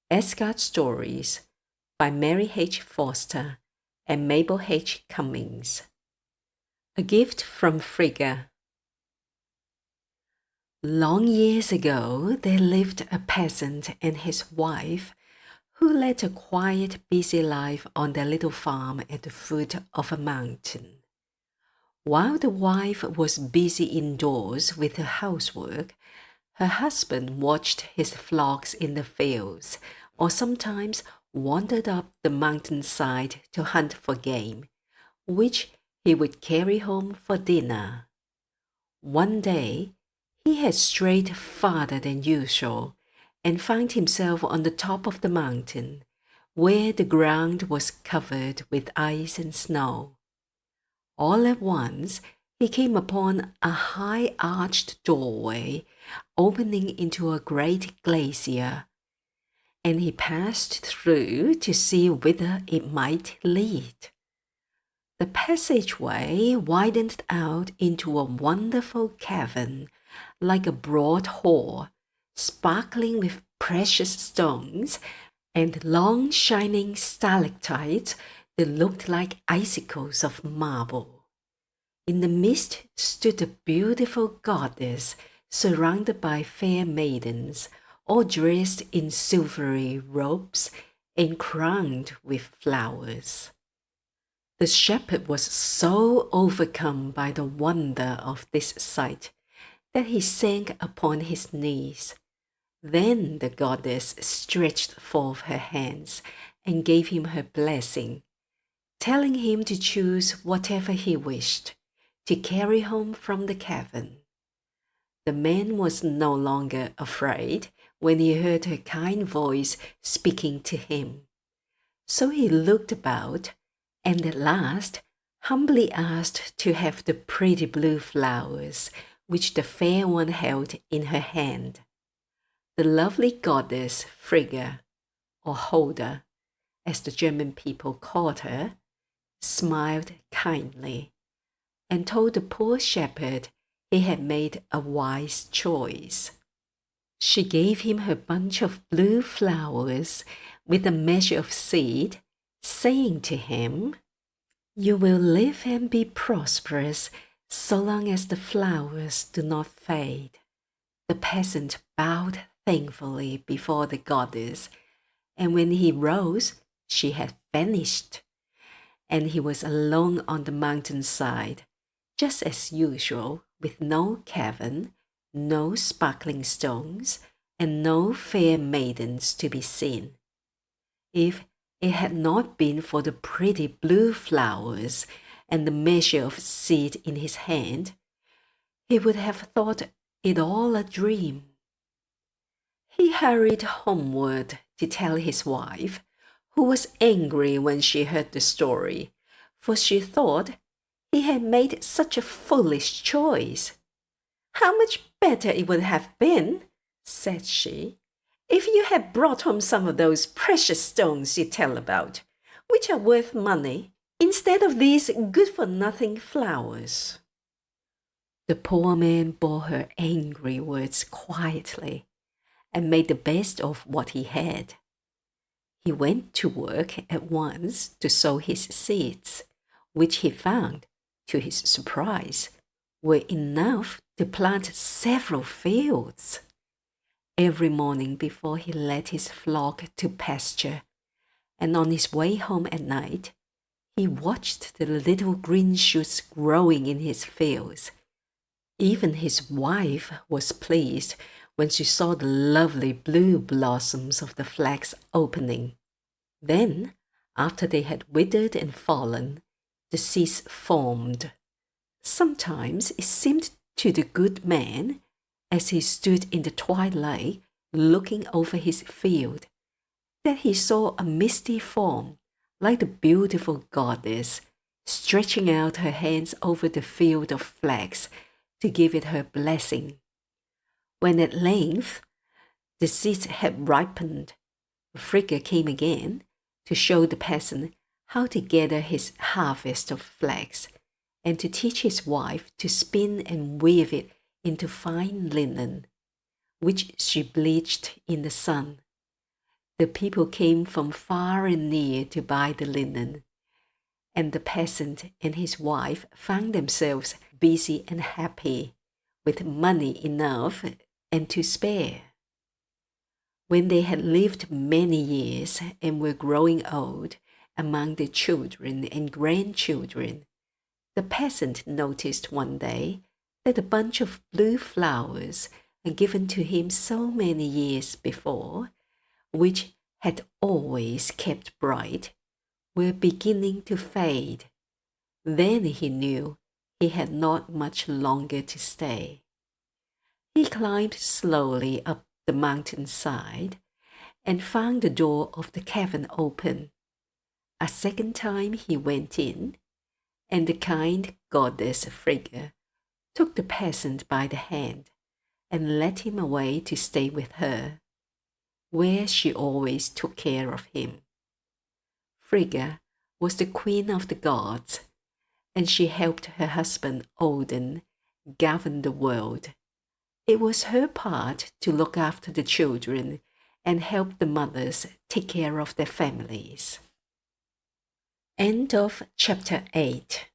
Asgard Stories by Mary H. Foster and Mabel H. Cummings. A gift from Frigga. Long years ago, there lived a peasant and his wife who led a quiet, busy life on their little farm at the foot of a mountain. While the wife was busy indoors with her housework, her husband watched his flocks in the fields, or sometimes wandered up the mountainside to hunt for game, which he would carry home for dinner. One day, he had strayed farther than usual and found himself on the top of the mountain, where the ground was covered with ice and snow. All at once, he came upon a high-arched doorway opening into a great glacier, and he passed through to see whither it might lead. The passageway widened out into a wonderful cavern, like a broad hall, sparkling with precious stones and long shining stalactites that looked like icicles of marble. In the midst stood a beautiful goddess surrounded by fair maidens, all dressed in silvery robes and crowned with flowers. The shepherd was so overcome by the wonder of this sight that he sank upon his knees. Then the goddess stretched forth her hands and gave him her blessing, telling him to choose whatever he wished to carry home from the cavern. The man was no longer afraid when he heard her kind voice speaking to him. So he looked about and at last humbly asked to have the pretty blue flowers which the fair one held in her hand. The lovely goddess Frigga, or Holder, as the German people called her, smiled kindly and told the poor shepherd he had made a wise choice. She gave him her bunch of blue flowers with a measure of seed, saying to him, "You will live and be prosperous so long as the flowers do not fade." The peasant bowed thankfully before the goddess, and when he rose, she had vanished, and he was alone on the mountainside, just as usual, with no cavern, no sparkling stones, and no fair maidens to be seen. If it had not been for the pretty blue flowers and the measure of seed in his hand, he would have thought it all a dream. He hurried homeward to tell his wife, who was angry when she heard the story, for she thought he had made such a foolish choice. "How much better it would have been," said she, "if you had brought home some of those precious stones you tell about, which are worth money, instead of these good-for-nothing flowers." The poor man bore her angry words quietly and made the best of what he had. He went to work at once to sow his seeds, which he found, to his surprise, were enough to plant several fields. Every morning before he led his flock to pasture, and on his way home at night, he watched the little green shoots growing in his fields. Even his wife was pleased when she saw the lovely blue blossoms of the flax opening. Then, after they had withered and fallen, the seeds formed. Sometimes it seemed to the good man, as he stood in the twilight looking over his field, that he saw a misty form, like the beautiful goddess, stretching out her hands over the field of flax to give it her blessing. When at length the seeds had ripened, Frigga came again to show the peasant how to gather his harvest of flax, and to teach his wife to spin and weave it into fine linen, which she bleached in the sun. The people came from far and near to buy the linen, and the peasant and his wife found themselves busy and happy, with money enough and to spare. When they had lived many years and were growing old among their children and grandchildren, the peasant noticed one day that a bunch of blue flowers given to him so many years before, which had always kept bright, were beginning to fade. Then he knew he had not much longer to stay. He climbed slowly up the mountainside and found the door of the cavern open. A second time he went in, and the kind goddess Frigga took the peasant by the hand and led him away to stay with her, where she always took care of him. Frigga was the queen of the gods, and she helped her husband Odin govern the world. It was her part to look after the children and help the mothers take care of their families. End of chapter 8.